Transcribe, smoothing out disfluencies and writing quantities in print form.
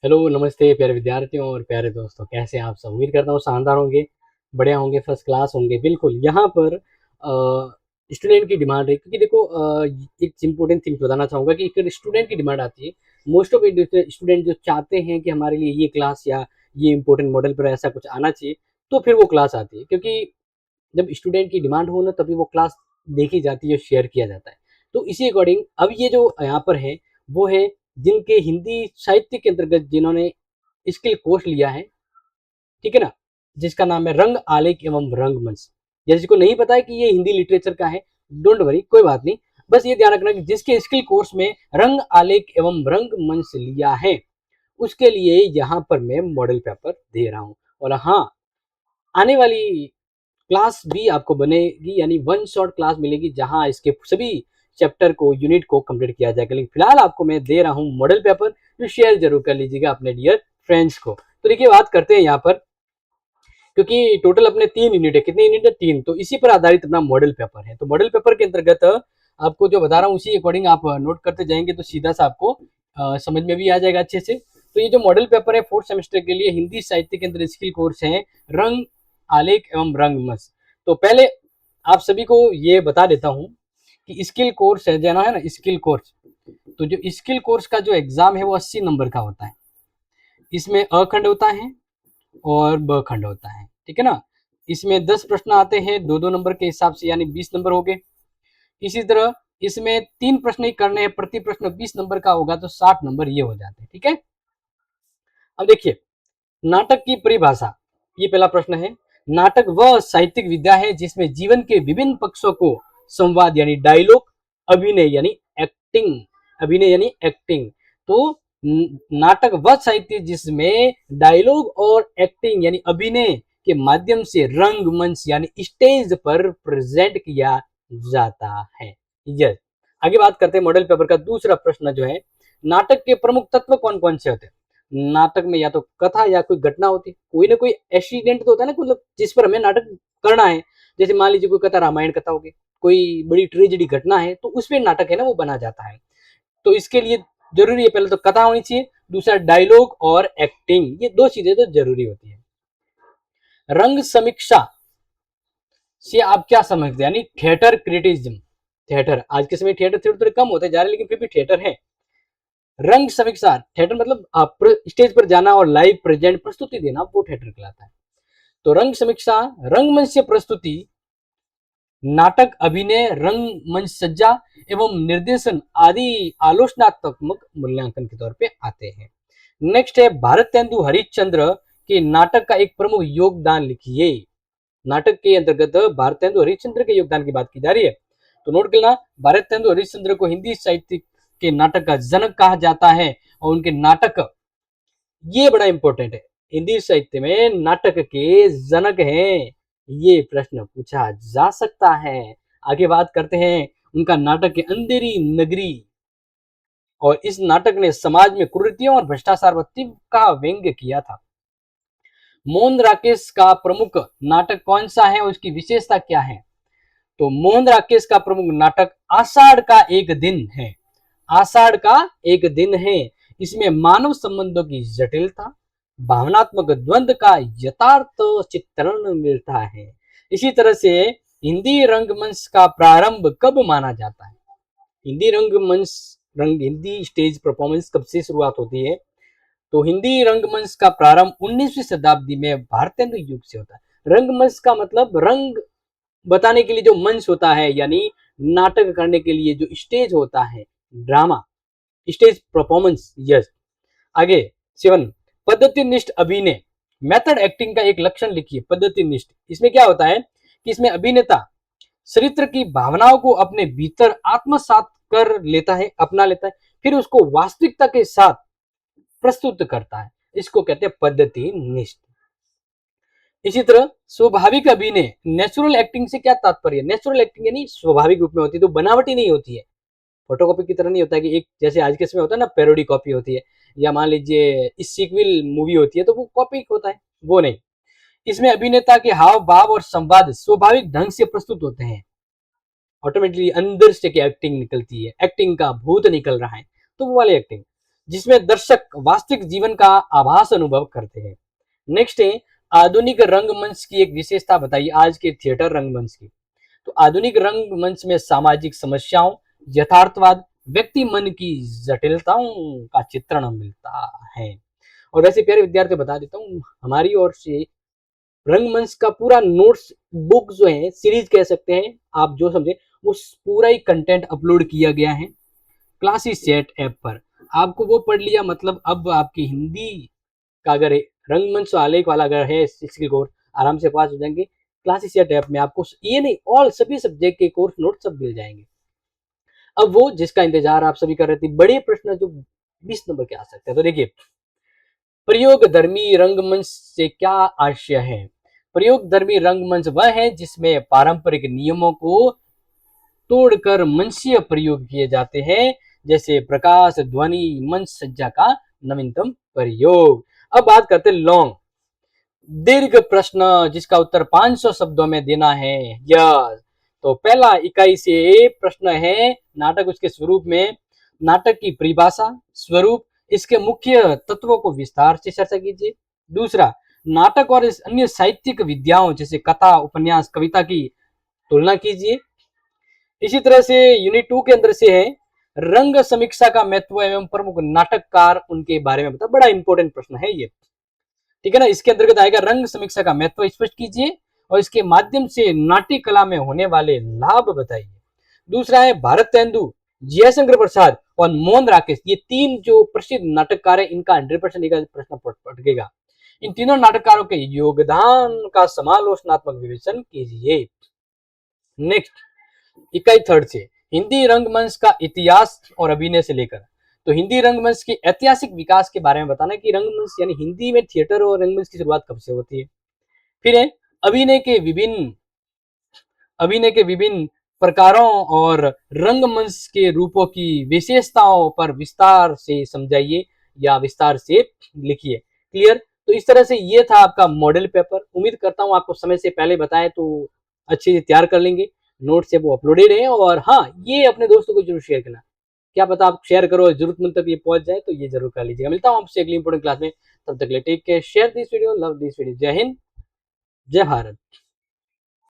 Hello, नमस्ते प्यारे विद्यार्थियों और प्यारे दोस्तों, कैसे हैं आप सब? उम्मीद करता हूँ शानदार होंगे, बढ़िया होंगे, फर्स्ट क्लास होंगे। बिल्कुल, यहाँ पर स्टूडेंट की डिमांड है क्योंकि देखो एक इम्पोर्टेंट थिंग बताना चाहूँगा कि एक स्टूडेंट की डिमांड आती है। मोस्ट ऑफ स्टूडेंट जो चाहते हैं कि हमारे लिए ये क्लास या ये इम्पोर्टेंट मॉडल पर ऐसा कुछ आना चाहिए, तो फिर वो क्लास आती है क्योंकि जब स्टूडेंट की डिमांड हो ना तभी वो क्लास देखी जाती है, शेयर किया जाता है। तो इसी अकॉर्डिंग अब ये जो यहाँ पर है वो है जिनके हिंदी साहित्य के अंतर्गत जिन्होंने स्किल कोर्स लिया है, ठीक है ना, जिसका नाम है रंग आलेख एवं रंगमंच। या जिसको नहीं पता है कि ये हिंदी लिटरेचर का है, डोंट वरी, कोई बात नहीं। बस ये ध्यान रखना कि जिसके स्किल कोर्स में रंग आलेख एवं रंगमंच लिया है उसके लिए यहाँ पर मैं मॉडल पेपर दे रहा हूँ। और हाँ, आने वाली क्लास भी आपको बनेगी, यानी वन शॉट क्लास मिलेगी जहां इसके सभी चैप्टर को, यूनिट को कंप्लीट किया जाएगा। लेकिन फिलहाल आपको मैं दे रहा हूं मॉडल पेपर, जो शेयर जरूर कर लीजिएगा अपने डियर फ्रेंड्स को। तो देखिए, बात करते हैं यहाँ पर, क्योंकि टोटल अपने 3 यूनिट है। कितने यूनिट है? 3। तो इसी पर आधारित अपना मॉडल पेपर है। तो मॉडल पेपर के अंतर्गत आपको जो बता रहा हूँ उसी अकॉर्डिंग आप नोट करते जाएंगे तो सीधा सा आपको समझ में भी आ जाएगा अच्छे से। तो ये जो मॉडल पेपर है 4th सेमेस्टर के लिए हिंदी साहित्य के अंदर स्किल कोर्स है रंग आलेख एवं रंगमंच। तो पहले आप सभी को ये बता देता हूँ कि स्किल कोर्स है, जाना है ना, स्किल कोर्स। तो जो स्किल कोर्स का जो एग्जाम है वो 80 नंबर का होता है। इसमें अ खंड होता है और ब खंड होता है, ठीक है ना। इसमें 10 प्रश्न आते हैं 2-2 नंबर के हिसाब से, यानी 20 नंबर हो गए। इसी तरह इसमें 3 प्रश्न ही करने हैं, प्रति प्रश्न 20 नंबर का होगा तो 60 नंबर ये हो जाते हैं, ठीक है। अब देखिए, नाटक की परिभाषा, ये पहला प्रश्न है। नाटक वह साहित्यिक विद्या है जिसमें जीवन के विभिन्न पक्षों को संवाद यानी डायलॉग, अभिनय यानी एक्टिंग, अभिनय यानी एक्टिंग। तो नाटक वह साहित्य जिसमें डायलॉग और एक्टिंग यानी अभिनय के माध्यम से रंगमंच यानी स्टेज पर प्रेजेंट किया जाता है। यस। आगे बात करते हैं मॉडल पेपर का दूसरा प्रश्न जो है, नाटक के प्रमुख तत्व कौन कौन से होते हैं? नाटक में या तो कथा या कोई घटना होती है, कोई ना कोई एक्सीडेंट तो होता है ना, मतलब जिस पर हमें नाटक करना है। जैसे मान लीजिए कोई कथा रामायण कथा होगी, कोई बड़ी ट्रेजेडी घटना है तो उस पर नाटक है ना वो बना जाता है। तो इसके लिए जरूरी है पहले तो कथा होनी चाहिए, दूसरा डायलॉग और एक्टिंग, ये दो चीजें तो जरूरी होती है। रंग समीक्षा से आप क्या समझते हैं, यानी थिएटर क्रिटिज्म। थिएटर आज के समय थिएटर थोड़े थोड़े कम होते जा रहे हैं लेकिन फिर भी थिएटर है। रंग समीक्षा, थिएटर मतलब आप स्टेज पर जाना और लाइव प्रेजेंट प्रस्तुति देना, वो थिएटर कहलाता है। तो रंग समीक्षा रंगमंच से प्रस्तुति, नाटक, अभिनय, रंगमंच सज्जा एवं निर्देशन आदि आलोचनात्मक मूल्यांकन के तौर पे आते हैं। नेक्स्ट है, भारतेंदु हरिश्चंद्र के नाटक का एक प्रमुख योगदान लिखिए। नाटक के अंतर्गत भारतेंदु हरिश्चंद्र के योगदान की बात की जा रही है। तो नोट करना, भारतेंदु हरिश्चंद्र को हिंदी साहित्य के नाटक का जनक कहा जाता है और उनके नाटक, ये बड़ा इंपॉर्टेंट है, हिंदी साहित्य में नाटक के जनक हैं, ये प्रश्न पूछा जा सकता है। आगे बात करते हैं उनका नाटक के अंधेरी नगरी, और इस नाटक ने समाज में कुरीतियों और भ्रष्टाचार का व्यंग्य किया था। मोहन राकेश का प्रमुख नाटक कौन सा है और उसकी विशेषता क्या है? तो मोहन राकेश का प्रमुख नाटक आषाढ़ का एक दिन है। आषाढ़ का एक दिन है। इसमें मानव संबंधों की जटिलता, भावनात्मक द्वंद्व का यथार्थ चित्रण मिलता है। इसी तरह से हिंदी रंगमंच का प्रारंभ कब माना जाता है? हिंदी रंगमंच, हिंदी स्टेज परफॉर्मेंस कब से शुरुआत होती है? तो हिंदी रंगमंच का प्रारंभ 19वीं शताब्दी में भारतेंदु युग से होता है। रंगमंच का मतलब रंग बताने के लिए जो मंच होता है, यानी नाटक करने के लिए जो स्टेज होता है, ड्रामा, स्टेज परफॉर्मेंस। यस। आगे 7, पद्धति निष्ठ अभिनय, मेथड एक्टिंग का एक लक्षण लिखिए। पद्धति निष्ठ, इसमें क्या होता है कि इसमें अभिनेता चरित्र की भावनाओं को अपने भीतर आत्मसात कर लेता है, अपना लेता है, फिर उसको वास्तविकता के साथ प्रस्तुत करता है, इसको कहते हैं पद्धति निष्ठ। इसी तरह स्वाभाविक अभिनय, नेचुरल एक्टिंग से क्या तात्पर्य? नेचुरल एक्टिंग यानी स्वाभाविक रूप में होती है, तो बनावटी नहीं होती है, फोटोकॉपी की तरह नहीं होता है कि एक जैसे आज के समय होता है ना पैरोडी कॉपी होती है, या मान लीजिए इस सीक्वल मूवी होती है तो वो कॉपी होता है, वो नहीं। इसमें अभिनेता के हाव भाव और संवाद स्वाभाविक ढंग से प्रस्तुत होते हैं, ऑटोमेटिकली अंदर से क्या एक्टिंग निकलती है, एक्टिंग का भूत निकल रहा है, तो वो वाली एक्टिंग। जिसमें दर्शक वास्तविक जीवन का आभास अनुभव करते हैं। नेक्स्ट है आधुनिक रंगमंच की एक विशेषता बताइए आज के थिएटर रंगमंच की। तो आधुनिक रंगमंच में सामाजिक समस्याओं, यथार्थवाद, व्यक्ति मन की जटिलताओं का चित्रण मिलता है। और वैसे प्यारे विद्यार्थी बता देता हूँ हमारी ओर से रंगमंच का पूरा नोट्स बुक जो है सीरीज कह सकते हैं आप जो समझे वो पूरा ही कंटेंट अपलोड किया गया है क्लासी सेट ऐप पर। आपको वो पढ़ लिया मतलब अब आपकी हिंदी का अगर रंगमंच वाले वाला अगर है इसकी कोर्स आराम से पास हो जाएंगे। क्लासी सेट ऐप में आपको ये नहीं ऑल सभी सब्जेक्ट के कोर्स नोट सब मिल जाएंगे। अब वो जिसका इंतजार आप सभी कर रहे थे बड़े प्रश्न जो 20 नंबर के आ सकते हैं। तो देखिए प्रयोगधर्मी रंगमंच से क्या आशय है। प्रयोगधर्मी रंगमंच वह है जिसमें पारंपरिक नियमों को तोड़कर मंचीय प्रयोग किए जाते हैं जैसे प्रकाश ध्वनि मंच सज्जा का नवीनतम प्रयोग। अब बात करते हैं लॉन्ग दीर्घ प्रश्न जिसका उत्तर 500 शब्दों में देना है। यस तो पहला इकाई से प्रश्न है नाटक उसके स्वरूप में नाटक की परिभाषा स्वरूप इसके मुख्य तत्वों को विस्तार से चर्चा कीजिए। दूसरा नाटक और अन्य साहित्यिक विद्याओं जैसे कथा उपन्यास कविता की तुलना कीजिए। इसी तरह से यूनिट 2 के अंदर से है रंग समीक्षा का महत्व एवं प्रमुख नाटककार उनके बारे में बता। बड़ा इंपॉर्टेंट प्रश्न है ये, ठीक है ना। इसके अंतर्गत आएगा रंग समीक्षा का महत्व स्पष्ट कीजिए और इसके माध्यम से नाट्य कला में होने वाले लाभ बताइए। दूसरा है भारत तेंदु जयशंकर प्रसाद और मोहन राकेश ये तीन जो प्रसिद्ध नाटककार है इनका 100% प्रश्न पटकेगा। इन तीनों नाटककारों के योगदान का समालोचनात्मक विवेचन कीजिए। नेक्स्ट इकाई थर्ड से हिंदी रंगमंच का इतिहास और अभिनय से लेकर तो हिंदी रंगमंच के ऐतिहासिक विकास के बारे में बताना कि रंगमंच यानी हिंदी में थिएटर और रंगमंच की शुरुआत कब से होती है। फिर है अभिनय के विभिन्न अभिनय के विभिन्न प्रकारों और रंगमंच के रूपों की विशेषताओं पर विस्तार से समझाइए या विस्तार से लिखिए। क्लियर। तो इस तरह से ये था आपका मॉडल पेपर। उम्मीद करता हूँ आपको समय से पहले बताएं तो अच्छे से तैयार कर लेंगे। नोट्स है वो अपलोडेड है और हाँ ये अपने दोस्तों को जरूर शेयर करना। क्या पता आप शेयर करो जरूरतमंद तक ये पहुंच जाए तो ये जरूर कर लीजिएगा। मिलता हूँ आपसे अगली इंपोर्टेंट क्लास में। तब तक के लिए take care share this video love this video. जय हिंद जय भारत।